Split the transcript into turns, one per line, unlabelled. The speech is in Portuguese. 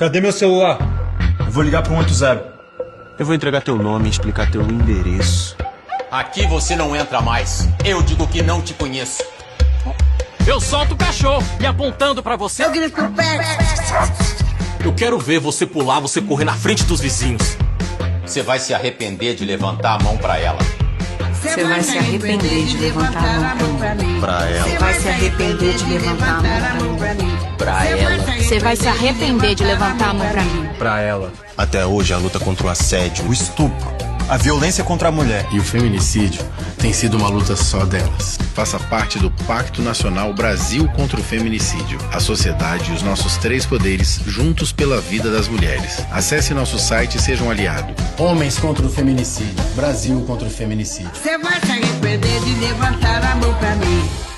Cadê meu celular? Eu vou ligar pro 180.
Eu vou entregar teu nome e explicar teu endereço.
Aqui você não entra mais. Eu digo que não te conheço.
Eu solto o cachorro e apontando pra você.
Eu grito pé.
Eu quero ver você pular, você correr na frente dos vizinhos. Você vai se arrepender de levantar a mão pra ela.
Você vai se arrepender de levantar a mão pra mim.
Pra ela.
Você vai se arrepender de levantar a mão pra mim.
Pra ela.
Você vai se arrepender de levantar a mão pra mim.
Pra ela.
Até hoje a luta contra o assédio,
O estupro. A violência contra a mulher.
E o feminicídio tem sido uma luta só delas. Faça parte do Pacto Nacional Brasil contra o Feminicídio. A sociedade e os nossos 3 poderes juntos pela vida das mulheres. Acesse nosso site e seja um aliado.
Homens contra o feminicídio. Brasil contra o feminicídio.
Você vai se arrepender de levantar a mão pra mim.